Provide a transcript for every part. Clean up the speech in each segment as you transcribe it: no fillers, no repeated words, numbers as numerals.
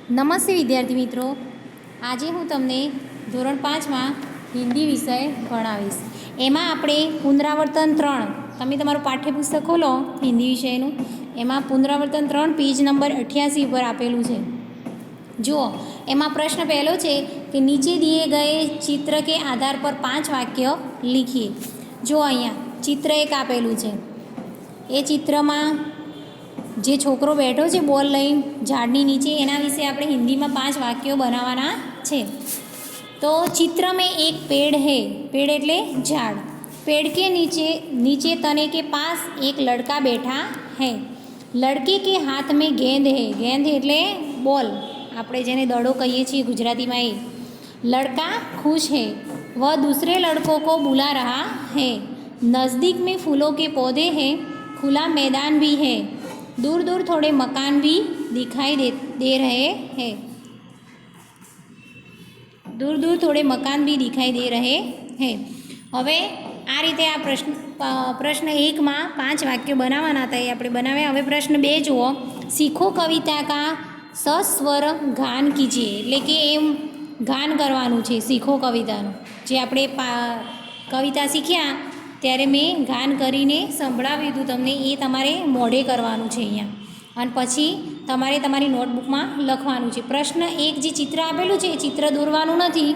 નમસ્તે વિદ્યાર્થી મિત્રો, આજે હું તમને ધોરણ 5માં હિન્દી વિષય ભણાવીશ. એમાં આપણે પુનરાવર્તન 3, તમે તમારું પાઠ્યપુસ્તક ખોલો હિન્દી વિષયનું, એમાં પુનરાવર્તન 3 પેજ નંબર 88 ઉપર આપેલું છે. જુઓ, એમાં પ્રશ્ન પહેલો છે કે નીચે દિए गए चित्र के आधार पर 5 વાક્ય લીખીએ. જો અહીંયા ચિત્ર એક આપેલું છે, એ ચિત્રમાં જે છોકરો બેઠો છે બોલ લઈને ઝાડની નીચે, એના વિશે આપણે હિન્દીમાં 5 વાક્યો બનાવવાના છે. તો चित्र में एक पेड़ है, पेड़ એટલે ઝાડ. पेड़ के नीचे तने के पास एक लड़का बैठा है. लड़के के हाथ में गेंद है, गेंद એટલે બોલ, આપણે જેને દડો કહીએ છીએ ગુજરાતીમાં એ. लड़का खुश है, वह दूसरे लड़कों को बुला रहा है. नज़दीक में फूलों के पौधे हैं, खुला मैदान भी है. दूर दूर थोड़े मकान भी दिखाई दे रहे हैं. दूर दूर थोड़े मकान भी दिखाई दे रहे हैं. હવે આ રીતે આ પ્રશ્ન 1માં 5 વાક્યો બનાવવાના હતા, એ આપણે બનાવ્યા. હવે પ્રશ્ન 2 જુઓ. सीखो कविता का सस्वर गान कीजिए, એટલે કે એમ ગાન કરવાનું છે શીખો કવિતાનું. જે આપણે કવિતા શીખ્યા ત્યારે મેં ગાન કરીને સંભળાવ્યું હતું તમને, એ તમારે મોઢે કરવાનું છે અહીંયા, અને પછી તમારે તમારી નોટબુકમાં લખવાનું છે. પ્રશ્ન 1 જે ચિત્ર આપેલું છે એ ચિત્ર દોરવાનું નથી,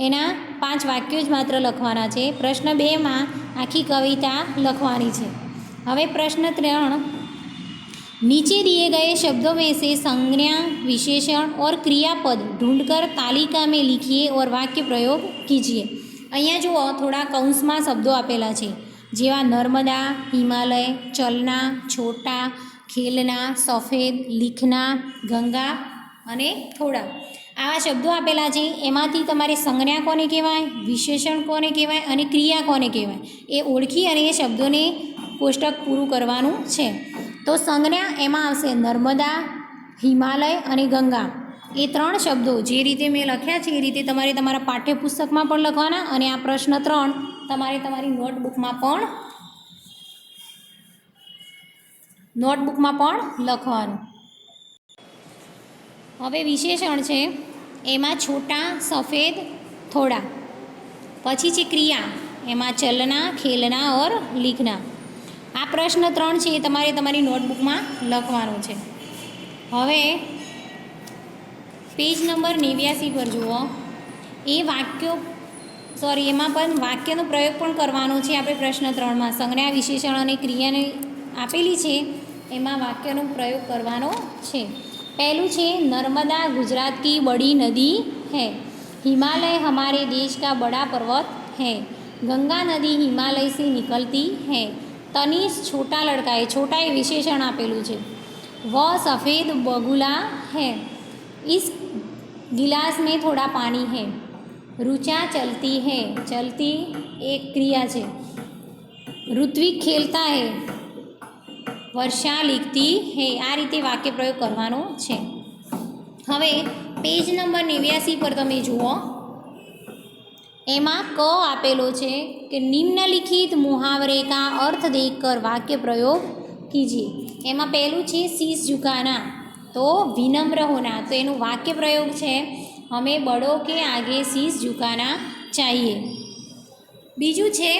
એના 5 વાક્યો જ માત્ર લખવાના છે. પ્રશ્ન 2માં આખી કવિતા લખવાની છે. હવે પ્રશ્ન 3, नीचे दिए गए शब्दों में से संज्ञा, विशेषण और क्रियापद ढूंढकर तालिका में लिखिए और वाक्य प्रयोग कीजिए. અહીંયા જુઓ, થોડા કૌંસમાં શબ્દો આપેલા છે, જેવા નર્મદા, હિમાલય, ચલના, છોટા, ખેલના, સફેદ, લીખના, ગંગા અને થોડા. આવા શબ્દો આપેલા છે. એમાંથી તમારે સંજ્ઞા કોને કહેવાય, વિશેષણ કોને કહેવાય અને ક્રિયા કોને કહેવાય એ ઓળખી અને એ શબ્દોને કોષ્ટક પૂરું કરવાનું છે. તો સંજ્ઞા એમાં આવશે નર્મદા, હિમાલય અને ગંગા. એ 3 શબ્દો જે રીતે મેં લખ્યા છે એ રીતે તમારે તમારા પાઠ્યપુસ્તકમાં પણ લખવાના, અને આ પ્રશ્ન 3 તમારે તમારી નોટબુકમાં પણ લખવાનું. હવે વિશેષણ છે, એમાં છોટા, સફેદ, થોડા. પછી છે ક્રિયા, એમાં ચલના, ખેલના ઓર લીખના. આ પ્રશ્ન 3 છે એ તમારે તમારી નોટબુકમાં લખવાનું છે. હવે પેજ નંબર 89 પર જુઓ. એમાં પણ વાક્યનો પ્રયોગ પણ કરવાનો છે આપણે પ્રશ્ન 3માં. સંજ્ઞા, વિશેષણ અને ક્રિયાને આપેલી છે, એમાં વાક્યનો પ્રયોગ કરવાનો છે. પહેલું છે, નર્મદા गुजरात की बड़ी नदी है. हिमालय हमारे देश का बड़ा पर्वत है. गंगा नदी हिमालय से निकलती है. तनीष छोटा लड़का है, छोटा એ વિશેષણ આપેલું છે. वह सफ़ेद बगुला है. इस गिलास में थोड़ा पानी है. रुचा चलती है, चलती एक क्रिया છે. ऋत्विक खेलता है, વર્ષા લીખતી હે. આ રીતે વાક્ય પ્રયોગ કરવાનો છે. હવે પેજ નંબર 89 પર તમે જુઓ, એમાં ક આપેલો છે કે નિમ્નલિખિત મુહાવરે કા અર્થ દેખકર વાક્ય પ્રયોગ કીજીએ. એમાં પહેલું છે શીશ ઝુકાના, તો વિનમ્ર હોના. તો એનું વાક્ય પ્રયોગ છે, હमें बड़ों के आगे शीश झुकाना चाहिए. બીજું છે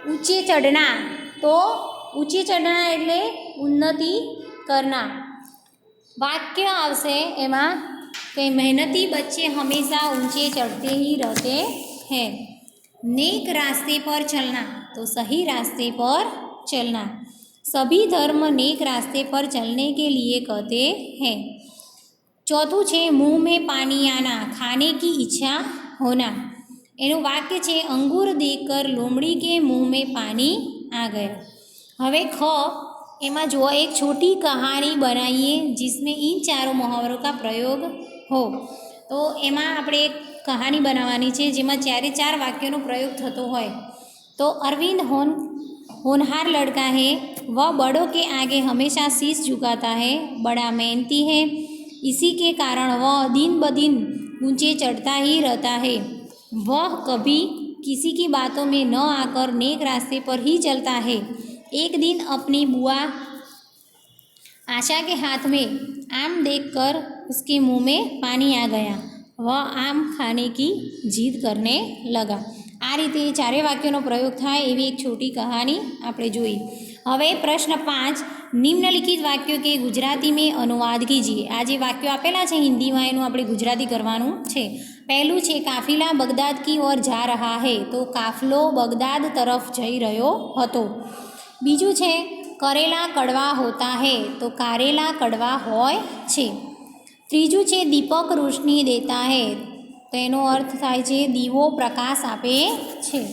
ઊંચે ચડના, તો ઊંચે ચડના એટલે ઉન્નતિ કરના. વાક્ય આવશે એમાં કે મહેનતી બચ્ચે હંમેશા ઊંચે ચढ़ते ही रहते हैं. नेक रास्ते पर चलना, तो सही रास्ते पर चलना. सभी धर्म नेक रास्ते पर चलने के लिए कहते हैं. चौथું છે मुंह में पानी आना, खाने की इच्छा होना. એનું વાક્ય છે अंगूर देखकर लोमड़ी के मुंह में पानी आ गया. હવે ખ એમાં જો एक छोटी कहानी बनाइए जिसमें इन चारों मुहावरों का प्रयोग हो. તો એમાં આપણે એક કહાની બનાવવાની છે જેમાં 4 વાક્યોનો પ્રયોગ થતો હોય. તો अरविंद होनहार लड़का है, वह बड़ों के आगे हमेशा शीश झुकाता है. बड़ा मेहनती है, इसी के कारण वह दिन ब दिन ऊंचे चढ़ता ही रहता है. वह कभी किसी की बातों में न आकर नेक रास्ते पर ही चलता है. एक दिन अपनी बुआ आशा के हाथ में आम देखकर उसके मुंह में पानी आ गया, वह आम खाने की जिद करने लगा। आ रीते चारे वाक्यों प्रयोग थाय एवी एक छोटी कहानी आपणे जोई। हवे प्रश्न 5, निम्नलिखित वाक्यों के गुजराती में अनुवाद कीजिए। आ जे वाक्यों आपेला छे हिंदी में एनुं आपणे गुजराती करवानुं छे। पहलू छे काफिला बगदाद की ओर जा रहा है, तो काफलो बगदाद तरफ जई रह्यो हतो। बीजू छे करेला कड़वा होता है, तो कारेला कड़वा होय छे। त्रीजू छे दीपक रोशनी देता है, तो एनो अर्थ थाय छे दीवो प्रकाश आपे छे।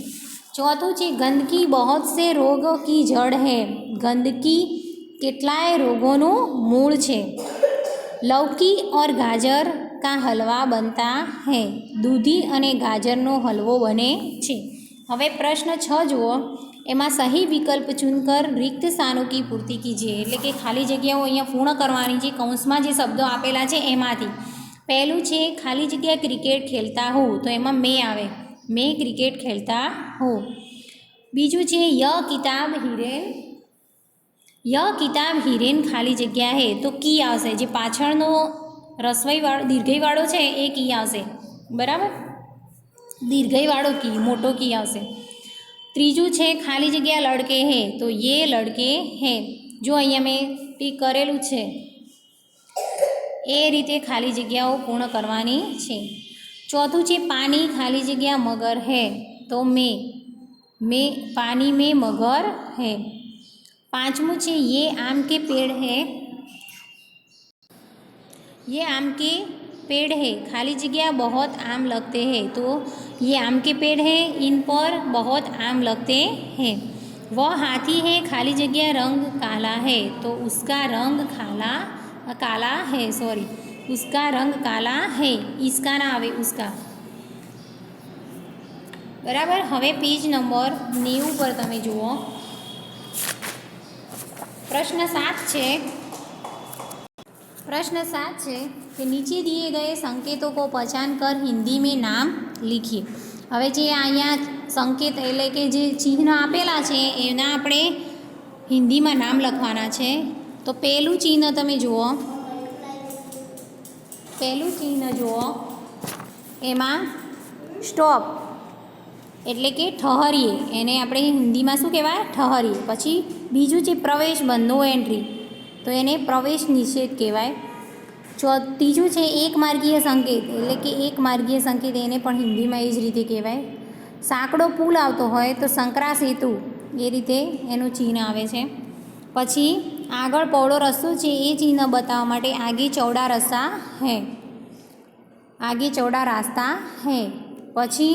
चौथुं छे गंदगी बहुत से रोगों की जड़ है, गंदगी केटलाय रोगोनुं मूळ छे। लौकी और गाजर का हलवा बनता है, दूधी अने गाजरनो हलवो बने छे। हवे प्रश्न 6 जुओ, एमां सही विकल्प चुनकर रिक्त स्थानों की पूर्ति कीजिए। एटले के खाली जग्याओ अहींया पूर्ण करवानी छे। कौंसमां जे शब्दो आपेला छे एमांथी पहलू छे खाली जग्या क्रिकेट खेलता हूँ, तो एमां मैं आवे, मैं क्रिकेट खेलता हूँ। बीजू छे यह किताब हिरेन खाली जग्या है, तो की आवशे। जे पाछळनो रसवईवाळो दीर्घईवाळो छे ए की आवशे, बराबर, दीर्घईवाळो की मोटो की आवशे। त्रीजू छे खाली जग्या लड़के हैं, तो ये लड़के हैं। जो अहींया मैं टीक करेलुं छे ए रीते खाली जग्याओ पूर्ण करवानी छे। चौथुं छे पानी खाली जग्या मगर है, तो मैं पानी में मगर है। पांचमू छे ये आम के पेड़ है, ये आम के पेड़ है, खाली जगह बहुत आम लगते हैं, तो ये आम के पेड़ है, इन पर बहुत आम लगते हैं। वह हाथी है, खाली जगह रंग काला है, तो उसका रंग काला है, उसका रंग काला है। इसका ना आवे, उसका, बराबर। हवे पेज नंबर 90 पर तमे जुओ। प्रश्न 7 है कि नीचे दिए गए संकेतों को पहचान कर हिंदी में नाम लिखिए। हवे जे अहींया संकेत एटले के जे चिन्ह आपेला छे एना आपणे हिंदी में नाम लखवाना छे। तो पहेलुं चिन्ह तमे जुओ, एमां स्टॉप एटले के ठहरीए, एने आपणे हिंदी में शुं कहेवाय, ठहरीए। पछी बीजुं छे प्रवेश बंध, नो एंट्री, तो एने प्रवेश निषेध कहेवाय। तीजું છે એક માર્ગીય સંકેત, એટલે કે એક માર્ગીય સંકેત એને પણ હિન્દીમાં એ જ રીતે કહેવાય। સાંકડો પુલ આવતો હોય તો સંકરા સેતુ, એ રીતે એનું ચિહ્ન આવે છે। પછી આગળ પહોળો રસ્તો છે એ ચિહ્ન બતાવવા માટે આગે ચૌડા રસ્તા હે, आगे चौड़ा रास्ता है। पछी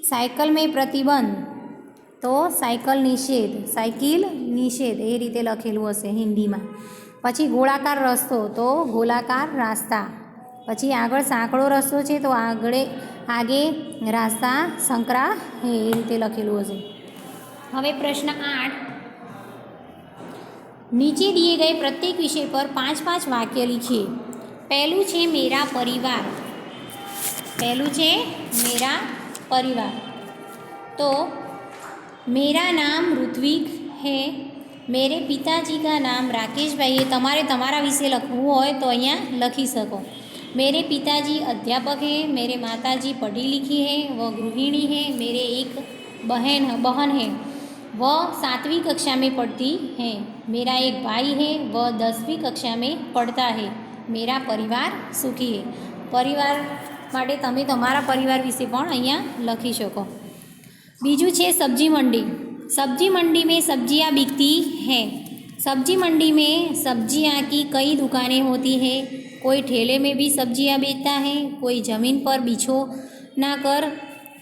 साइकिल में प्रतिबंध, तो साइकिल निषेध ए रीते लखेलुं हशे हिंदी में। पछी गोलाकार रस्तो, तो गोलाकार रास्ता। पछी आगळ सांकड़ो रस्तो छे, तो आगे रास्ता संकरा है, ए रीते लखेलुं हशे। हवे प्रश्न 8, नीचे दिए गए प्रत्येक विषय पर 5-5 वाक्य लिखिए। पहलू छे मेरा परिवार, तो मेरा नाम ऋत्विक है, मेरे पिताजी का नाम राकेश भाई है। तमारे तमारा विषय लखवुं होय तो अहींया लखी सको। मेरे पिताजी अध्यापक हैं, मेरे माताजी पढ़ी लिखी है, वह गृहिणी है, मेरे एक बहन है, वह 7वीं कक्षा में पढ़ती है, मेरा एक भाई है, वह 10वीं कक्षा में पढ़ता है, मेरा परिवार सुखी है। परिवार माटे तमे तमारा परिवार विषे पण अहींया लखी शको। बीजू छे सब्जी मंडी में सब्जियां बिकती हैं। सब्जी मंडी में सब्जियां की कई दुकानें होती है, कोई ठेले में भी सब्जियां बेचता है, कोई ज़मीन पर बिछोना कर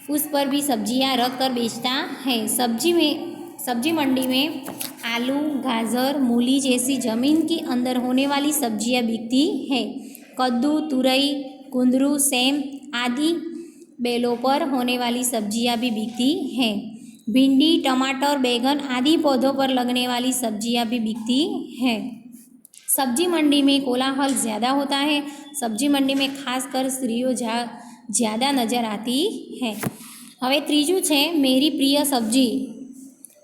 उस पर भी सब्जियां रख कर बेचता है। सब्जी मंडी में आलू, गाजर, मूली जैसी ज़मीन के अंदर होने वाली सब्जियां बिकती है। कद्दू, तुरई, कुंदरू, सेम आदि बेलों पर होने वाली सब्जियां भी बिकती हैं। भिंडी, टमाटर, बैगन आदि पौधों पर लगने वाली सब्जियां भी बिकती हैं। सब्जी मंडी में कोलाहल ज़्यादा होता है। सब्जी मंडी में खासकर स्त्रियों ज़्यादा नज़र आती है। हवे त्रीजू छे मेरी प्रिय सब्जी,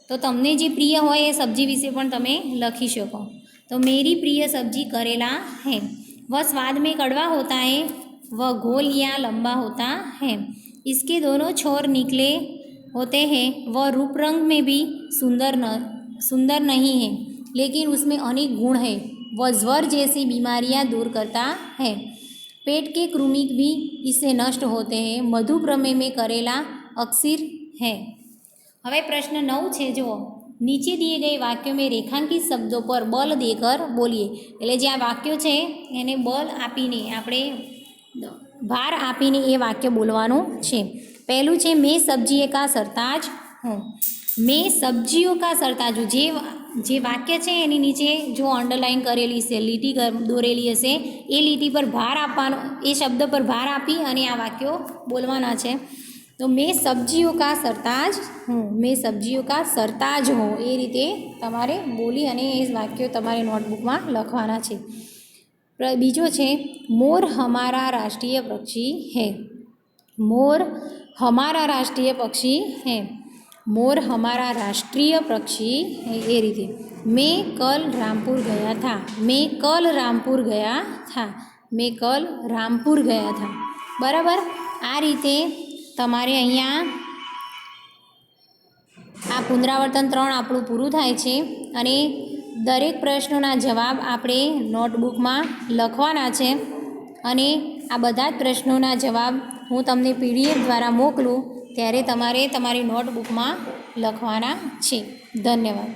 तो तमने जे प्रिय होय ए सब्जी विषे पण तमे लखी शको। तो मेरी प्रिय सब्जी करेला है। वह स्वाद में कड़वा होता है, वह गोल या लंबा होता है, इसके दोनों छोर निकले होते हैं, वह रूप रंग में भी सुंदर नहीं है, लेकिन उसमें अनेक गुण है, वह ज्वर जैसी बीमारियां दूर करता है, पेट के कृमि भी इससे नष्ट होते हैं, मधु प्रमेय में करेला अक्षीर है। હવે પ્રશ્ન 9 છે જુઓ, નીચે दिए गए वाक्यों में रेखांकित शब्दों पर बल देकर बोलिए। એટલે જે આ વાક્યો છે એને બલ આપીને આપણે ભાર આપીને એ વાક્ય બોલવાનું છે। પહેલું છે મેં સબ્જીએ કા સરતાજ હું, મેં સબ્જીઓ કા સરતાજ હું। જે વાક્ય છે એની નીચે જો અંડરલાઇન કરેલી છે, લીટી દોરેલી હશે, એ લીટી પર ભાર આપવાનો, એ શબ્દ પર ભાર આપી અને આ વાક્યો બોલવાના છે। તો મેં સબ્જીઓ કા સરતાજ હું, મેં સબ્જીઓ કા સરતાજ હું, એ રીતે તમારે બોલી અને એ વાક્યો તમારે નોટબુકમાં લખવાના છે। બીજો છે મોર હમારા રાષ્ટ્રીય પક્ષી હૈ, મોર हमारा राष्ट्रीय पक्षी है, मोर हमारा राष्ट्रीय पक्षी है, ये रीते। मैं कल रामपुर गया था, मैं कल रामपुर गया था, मैं कल रामपुर गया था। बराबर आ रीते तमारे अहींया आ पुनरावर्तन 3 આપણું પૂરું થાય છે અને દરેક પ્રશ્નોના જવાબ આપણે નોટબુકમાં લખવાના છે અને આ બધા જ પ્રશ્નોના જવાબ હું તમને PDF દ્વારા મોકલું ત્યારે તમારે તમારી નોટબુકમાં લખવાના છે। ધન્યવાદ।